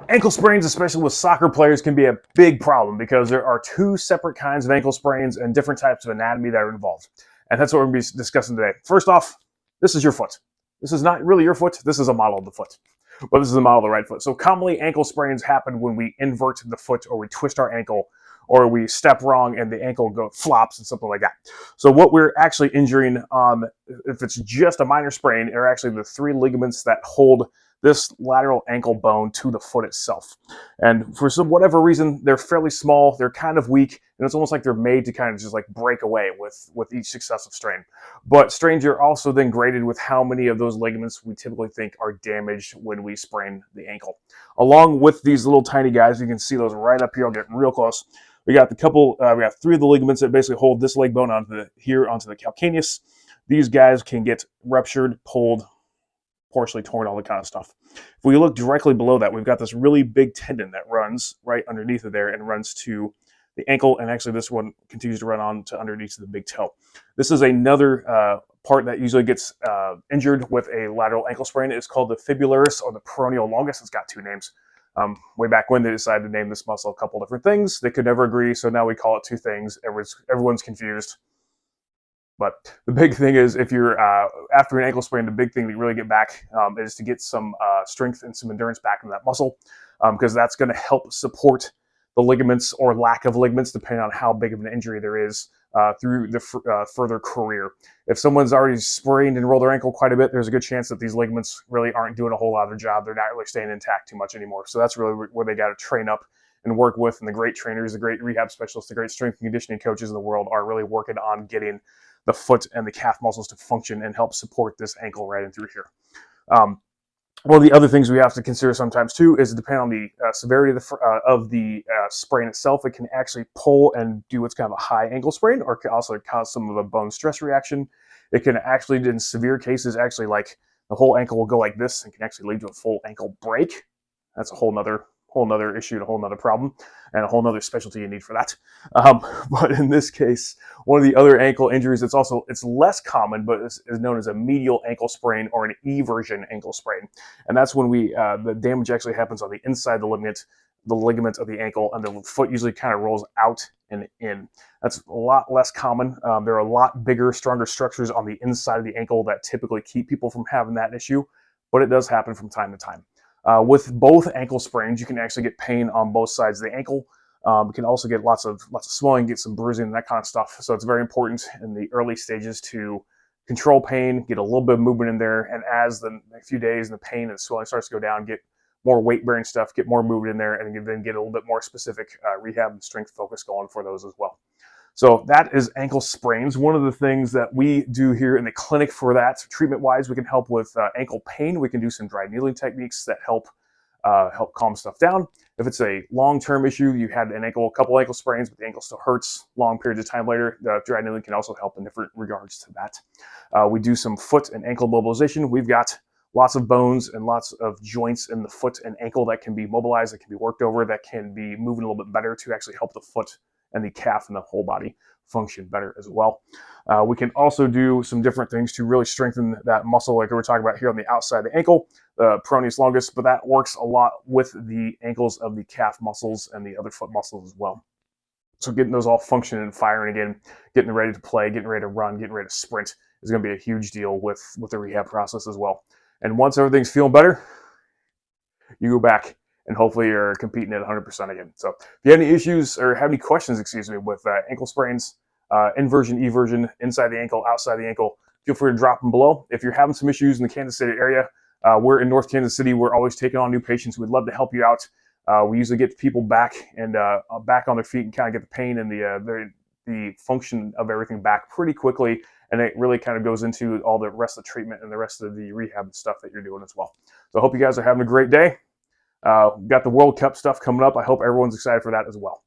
Ankle sprains, especially with soccer players, can be a big problem because there are two separate kinds of ankle sprains and different types of anatomy that are involved. And that's what we're going to be discussing today. First off, this is your foot. This is not really your foot. This is a model of the foot. But this is a model of the right foot. So commonly, ankle sprains happen when we invert the foot or we twist our ankle or we step wrong and the ankle flops and something like that. So what we're actually injuring, if it's just a minor sprain, are actually the three ligaments that hold this lateral ankle bone to the foot itself. And for whatever reason, they're fairly small, they're kind of weak, and it's almost like they're made to kind of just like break away with each successive strain. But strains are also then graded with how many of those ligaments we typically think are damaged when we sprain the ankle. Along with these little tiny guys, you can see those right up here. I'll get real close. We got we got three of the ligaments that basically hold this leg bone onto the calcaneus. These guys can get ruptured, pulled, partially torn, all that kind of stuff. If we look directly below that, we've got this really big tendon that runs right underneath of there and runs to the ankle, and actually this one continues to run on to underneath the big toe. This is another part that usually gets injured with a lateral ankle sprain. It's called the fibularis or the peroneal longus. It's got two names. Way back when they decided to name this muscle a couple different things, they could never agree, so now we call it two things. Everyone's confused. But the big thing is, if you're after an ankle sprain, the big thing that you really get back is to get some strength and some endurance back in that muscle, because that's going to help support the ligaments or lack of ligaments, depending on how big of an injury there is through the further career. If someone's already sprained and rolled their ankle quite a bit, there's a good chance that these ligaments really aren't doing a whole lot of their job. They're not really staying intact too much anymore. So that's really where they got to train up and work with. And the great trainers, the great rehab specialists, the great strength and conditioning coaches in the world are really working on getting the foot and the calf muscles to function and help support this ankle right in through here. One of the other things we have to consider sometimes too is depending on the severity of the sprain itself, it can actually pull and do what's kind of a high ankle sprain, or it can also cause some of a bone stress reaction. It can actually, in severe cases, actually like the whole ankle will go like this and can actually lead to a full ankle break. That's a whole nother issue and a whole nother problem and a whole nother specialty you need for that. But in this case, one of the other ankle injuries, it's less common, but is known as a medial ankle sprain or an eversion ankle sprain. And that's when the damage actually happens on the inside of the ligament of the ankle, and the foot usually kind of rolls out and in. That's a lot less common. There are a lot bigger, stronger structures on the inside of the ankle that typically keep people from having that issue, but it does happen from time to time. With both ankle sprains, you can actually get pain on both sides of the ankle. You can also get lots of swelling, get some bruising, and that kind of stuff. So it's very important in the early stages to control pain, get a little bit of movement in there, and as the few days and the pain and the swelling starts to go down, get more weight-bearing stuff, get more movement in there, and then get a little bit more specific rehab and strength focus going for those as well. So that is ankle sprains. One of the things that we do here in the clinic for that, treatment-wise, we can help with ankle pain. We can do some dry needling techniques that help calm stuff down. If it's a long-term issue, you had a couple ankle sprains, but the ankle still hurts long periods of time later, the dry needling can also help in different regards to that. We do some foot and ankle mobilization. We've got lots of bones and lots of joints in the foot and ankle that can be mobilized, that can be worked over, that can be moving a little bit better to actually help the foot and the calf and the whole body function better as well. We can also do some different things to really strengthen that muscle, like we were talking about here on the outside of the ankle, the peroneus longus, but that works a lot with the ankles of the calf muscles and the other foot muscles as well. So getting those all functioning and firing again, getting ready to play, getting ready to run, getting ready to sprint is going to be a huge deal with the rehab process as well. And once everything's feeling better, you go back and hopefully you're competing at 100% again. So if you have any issues or have any questions, with ankle sprains, inversion, eversion, inside the ankle, outside the ankle, feel free to drop them below. If you're having some issues in the Kansas City area, we're in North Kansas City. We're always taking on new patients. We'd love to help you out. We usually get people back back on their feet and kind of get the pain and the function of everything back pretty quickly. And it really kind of goes into all the rest of the treatment and the rest of the rehab stuff that you're doing as well. So I hope you guys are having a great day. Got the World Cup stuff coming up. I hope everyone's excited for that as well.